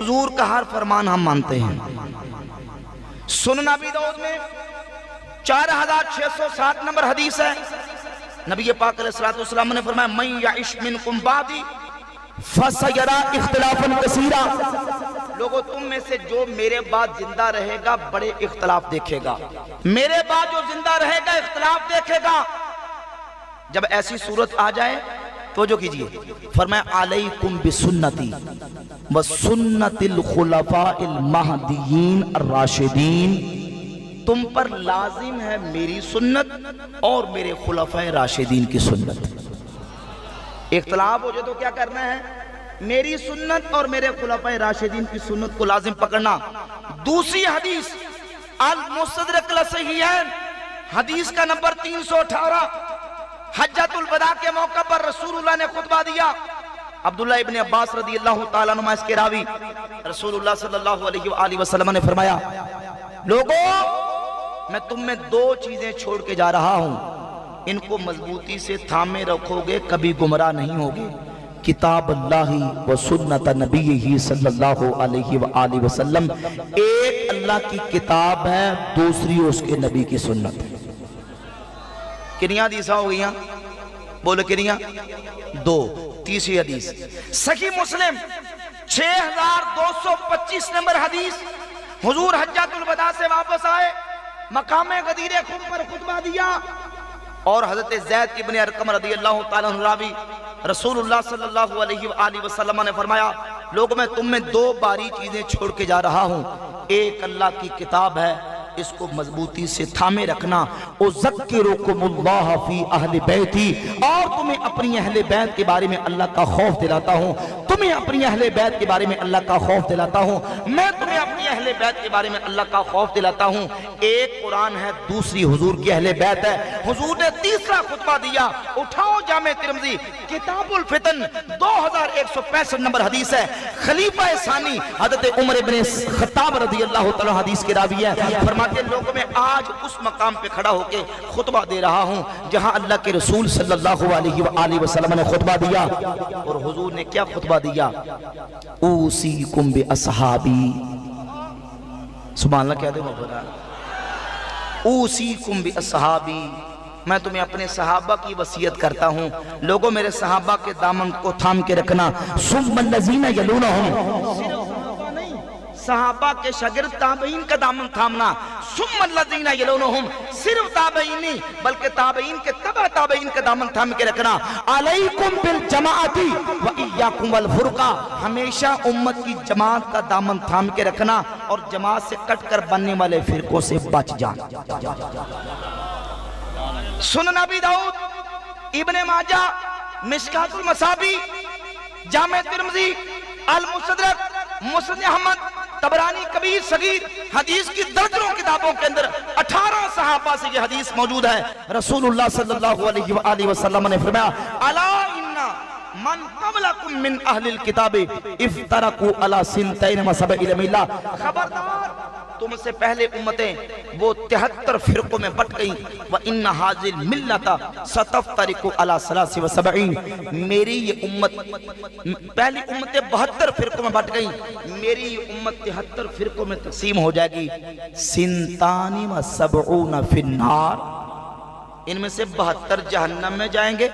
حضور کا ہر فرمان ہم مانتے ہیں۔ سنن ابی داؤد میں 4607 نمبر حدیث ہے، نبی پاک علیہ السلام نے فرمایا من یعش منکم بعدی فسیرا اختلافا کثیرا، لوگوں تم میں سے جو میرے بعد زندہ رہے گا بڑے اختلاف دیکھے گا، میرے بعد جو زندہ رہے گا اختلاف دیکھے گا۔ جب ایسی صورت آ جائے توجہ کیجئے، فرمایا علیکم بسنتی وسنت الخلفاء المہدیین الراشدین، تم پر لازم ہے میری سنت اور میرے خلفاء راشدین کی سنت۔ اختلاف ہو جائے تو کیا کرنا ہے؟ میری سنت اور میرے خلفاء راشدین کی سنت کو لازم پکڑنا۔ دوسری حدیث المستدرک للصحیحین، حدیث کا نمبر 318، حجۃ الوداع کے موقع پر رسول اللہ نے خطبہ دیا۔ عبداللہ ابن عباس رضی اللہ تعالیٰ عنہ اس کے راوی، رسول اللہ صلی اللہ علیہ وآلہ وسلم نے فرمایا لوگوں میں تم میں دو چیزیں چھوڑ کے جا رہا ہوں، ان کو مضبوطی سے تھامے رکھو گے کبھی گمراہ نہیں ہوگے، کتاب اللہ و سنت نبی صلی اللہ علیہ وآلہ وسلم، ایک اللہ کی کتاب ہے، دوسری اس کے نبی کی سنت ہے۔ کنیاں حدیثاں ہو گئیاں؟ بولے کنیاں؟ دو۔ تیسری حدیث صحیح مسلم 6225 نمبر حدیث، حضور حجۃ الوداع سے واپس آئے، مقام غدیر خم پر خطبہ دیا، اور حضرت زید ابن ارقم رضی اللہ تعالیٰ عنہ راوی، رسول اللہ صلی اللہ علیہ وآلہ وسلم نے فرمایا لوگوں میں تم میں دو باری چیزیں چھوڑ کے جا رہا ہوں، ایک اللہ کی کتاب ہے، اس کو مضبوطی سے تھامے رکھنا، اذکرکم اللہ فی اہل بیتی، اور تمہیں اپنی اہل بیت کے بارے میں اللہ کا خوف دلاتا ہوں، تمہیں اپنی اہل بیت کے بارے میں اللہ کا خوف دلاتا ہوں، میں تمہیں اپنی اہل بیت کے بارے میں اللہ کا خوف دلاتا ہوں۔ ایک قرآن ہے، دوسری حضور کی اہل بیت ہے۔ حضور نے تیسرا خطبہ دیا، اٹھاؤ جامع ترمذی کتاب الفتن 2165 نمبر حدیث ہے، خلیفہ ثانی حضرت عمر بن خطاب رضی اللہ تعالیٰ حدیث کے راوی ہے، فرماتے ہیں لوگوں میں آج اس مقام پہ کھڑا ہو کے خطبہ دے رہا ہوں جہاں اللہ کے رسول صلی اللہ علیہ وآلہ وسلم نے خطبہ دیا، اور حضور نے کیا خطبہ دیا؟ اوصیکم باصحابی، سبحان اللہ کہہ دے محبت، اوصیکم باصحابی، میں تمہیں اپنے صحابہ کی وصیت کرتا ہوں، لوگوں میرے صحابہ کے دامن کو تھام کے رکھنا، ثم الذین یلونہم، صحابہ کے شاگرد تابعین کا دامن تھامنا، ثم الذین یلونہم، صرف تابعین نہیں بلکہ تابعین کے تبع تابعین کا دامن تھام کے رکھنا، علیکم بالجماعت و ایاکم والفرقہ، ہمیشہ امت کی جماعت کا دامن تھام کے رکھنا اور جماعت سے کٹ کر بننے والے فرقوں سے بچ جانا۔ سنن ابی داؤد، ابن ماجہ، مشکات المصابی، جامع ترمذی، المستدرک، مسند احمد، طبرانی کبیر صغیر، حدیث کی درجنوں کتابوں کے اندر 18 صحابہ سے یہ حدیث موجود ہے۔ رسول اللہ صلی اللہ علیہ وآلہ وسلم نے فرمایا الا ان من قبلکم من اہل الکتاب افترقوا علی سنتین و سبعین ملہ، خبردار تم سے پہلے امتیں وہ 73 فرقوں میں بٹ گئیں، وَإِنَّ هَذِهِ الْمِلَّةَ سَتَفْتَرِقُ عَلَى 73، میری یہ امت، پہلی امتیں 72 فرقوں میں بٹ گئیں، میری یہ امت 73 فرقوں میں تقسیم ہو جائے گی، سنتان و سبعون فی النار، ان میں سے 72 جہنم میں جائیں گے،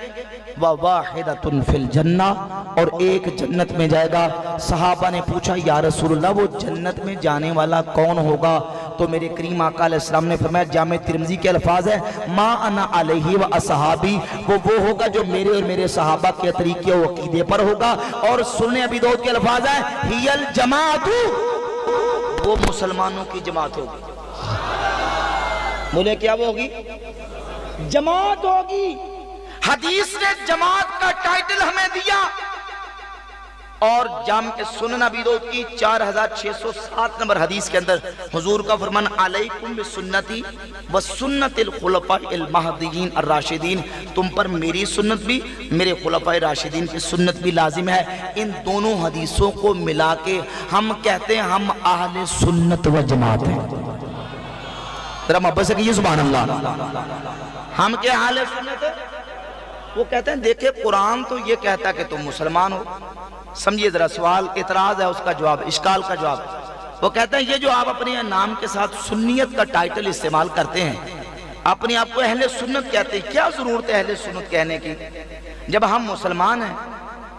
وَوَاحِدَةٌ فِي الْجَنَّةِ، اور ایک جنت میں جائے گا۔ صحابہ نے پوچھا یا رسول اللہ وہ جنت میں جانے والا کون ہوگا؟ تو میرے کریم آقا علیہ السلام نے فرمایا، جامع ترمذی کے الفاظ ہے ما انا علیہ و اصحابی، وہ ہوگا جو میرے اور میرے صحابہ کے طریقے و عقیدے پر ہوگا، اور سنن ابی داؤد کے الفاظ ہے ہی الجماعت، وہ مسلمانوں کی جماعت ہوگی۔ بولے کیا وہ ہوگی؟ جماعت ہوگی۔ حدیث نے جماعت کا ٹائٹل ہمیں دیا، اور جامع سنن ابی داؤد کی 4607 نمبر حدیث کے اندر حضور کا فرمان علیکم بسنتی و سنت الخلفاء المہدیین الراشدین، تم پر میری سنت بھی میرے خلفاء راشدین کی سنت بھی لازم ہے۔ ان دونوں حدیثوں کو ملا کے ہم کہتے ہیں ہم اہل سنت و جماعت ہیں۔ ذرا محبت سے کہیے سبحان اللہ۔ ہم کیا اہل سنت ہے؟ وہ کہتے ہیں دیکھیں قرآن تو یہ کہتا ہے کہ تم مسلمان ہو، سمجھیے ذرا سوال اعتراض ہے اس کا جواب اشکال کا جواب. وہ کہتے ہیں یہ جو آپ اپنے نام کے ساتھ سنیت کا ٹائٹل استعمال کرتے ہیں اپنے آپ کو اہل سنت کہتے ہیں, کیا ضرورت ہے اہل سنت کہنے کی؟ جب ہم مسلمان ہیں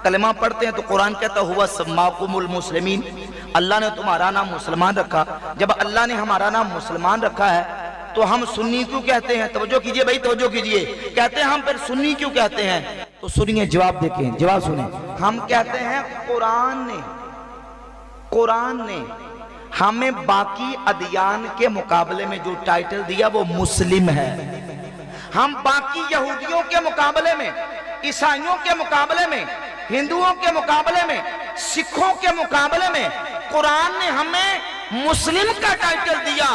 کلمہ پڑھتے ہیں تو قرآن کہتا ہوا سماکم المسلمین, اللہ نے تمہارا نام مسلمان رکھا. جب اللہ نے ہمارا نام مسلمان رکھا ہے تو ہم سنی کیوں کہتے ہیں؟ توجہ کیجئے بھائی توجہ کیجئے. کہتے ہیں ہم پھر سنی کیوں کہتے ہیں؟ تو سنیے جواب دیکھیں, جواب سنیں. ہم کہتے ہیں قرآن نے ہمیں باقی ادیان کے مقابلے میں جو ٹائٹل دیا وہ مسلم ہے. ہم باقی یہودیوں کے مقابلے میں, عیسائیوں کے مقابلے میں, ہندوؤں کے مقابلے میں, سکھوں کے مقابلے میں قرآن نے ہمیں مسلم کا ٹائٹل دیا,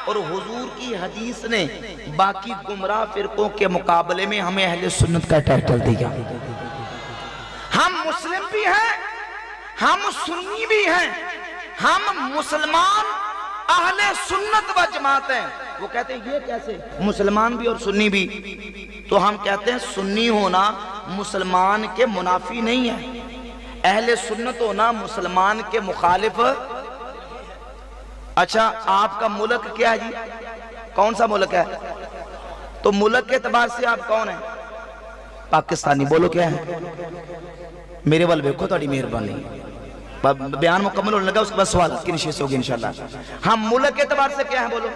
اور حضور کی حدیث نے باقی گمراہ فرقوں کے مقابلے میں ہمیں اہل سنت کا ٹائٹل دیا. ہم مسلم بھی ہیں, ہم سنی بھی ہیں, ہم مسلمان اہل سنت و جماعت ہیں. وہ کہتے ہیں یہ کیسے مسلمان بھی اور سنی بھی؟ تو ہم کہتے ہیں سنی ہونا مسلمان کے منافی نہیں ہے, اہل سنت ہونا مسلمان کے مخالف. اچھا آپ کا ملک کیا ہے جی؟ کون سا ملک ہے؟ تو ملک کے اعتبار سے آپ کون ہیں؟ پاکستانی. بولو کیا ہے؟ میرے وال بیکھو تھوڑی مہربانی, بیان مکمل ہونے لگا اس کے بعد سوال کی نشست ہوگی انشاءاللہ. ہم ملک کے اعتبار سے کیا ہیں بولو؟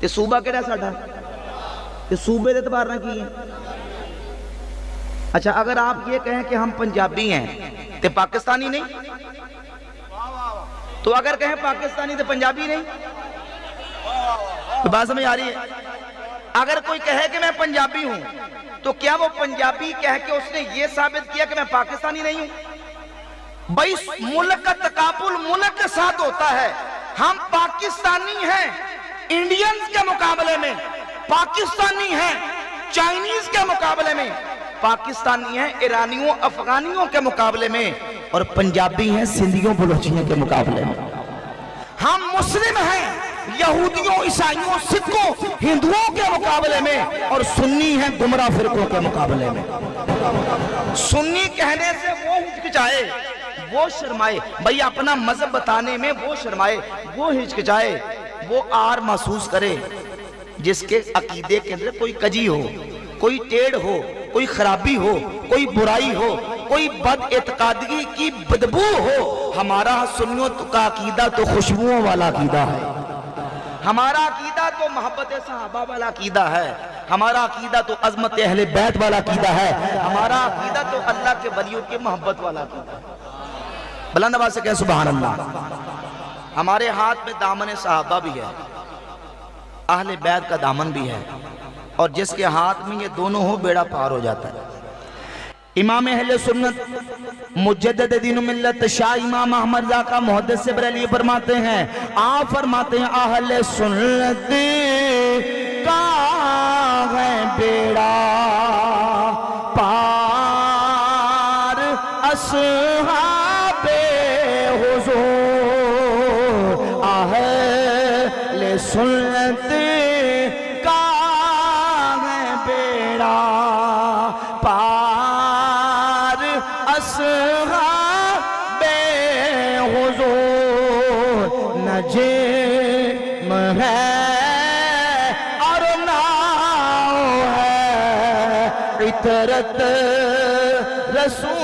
یہ صوبہ کہڑا ساڈا؟ یہ صوبے کے اعتبار نہ کی ہے. اچھا اگر آپ یہ کہیں کہ ہم پنجابی ہیں تو پاکستانی نہیں, تو اگر کہیں پاکستانی تو پنجابی نہیں, تو بات سمجھ آ رہی ہے؟ اگر کوئی کہے کہ میں پنجابی ہوں تو کیا وہ پنجابی کہہ کے اس نے یہ ثابت کیا کہ میں پاکستانی نہیں ہوں؟ بھائی ملک کا تقابل ملک کے ساتھ ہوتا ہے. ہم پاکستانی ہیں انڈینز کے مقابلے میں, پاکستانی ہیں چائنیز کے مقابلے میں, پاکستانی ہیں ایرانیوں افغانیوں کے مقابلے میں, اور پنجابی ہیں سندھیوں بلوچیوں کے مقابلے میں. ہم مسلم ہیں یہودیوں عیسائیوں سکھوں ہندوؤں کے مقابلے میں, اور سنی ہیں گمراہ فرقوں کے مقابلے میں. سنی کہنے سے وہ ہچکچائے, وہ شرمائے, بھئی اپنا مذہب بتانے میں وہ شرمائے, وہ ہچکچائے, وہ آر محسوس کرے جس کے عقیدے کے اندر کوئی کجی ہو, کوئی ٹیڑھ ہو, کوئی خرابی ہو, کوئی برائی ہو, کوئی بد اعتقادگی کی بدبو ہو. ہمارا سنیوں کا عقیدہ تو خوشبوؤں والا عقیدہ ہے, ہمارا عقیدہ تو محبت صحابہ والا عقیدہ ہے, ہمارا عقیدہ تو عظمت اہل بیت والا عقیدہ ہے, ہمارا عقیدہ تو اللہ کے ولیوں کی محبت والا عقیدہ ہے. بلند آواز سے کہیں سبحان اللہ. ہمارے ہاتھ میں دامن صحابہ بھی ہے, اہل بیت کا دامن بھی ہے, اور جس کے ہاتھ میں یہ دونوں ہو بیڑا پار ہو جاتا ہے. امام اہل سنت مجدد دین و ملت شاہ امام احمد رضا کا محدث بریلوی فرماتے ہیں, آپ فرماتے ہیں اہل سنت کا ہے بیڑا پار اصحاب حضور, اہل سنت کا ہے بیڑا پار اصحاب حضور, نجم ہے اور ناؤ ہے عطرت رسول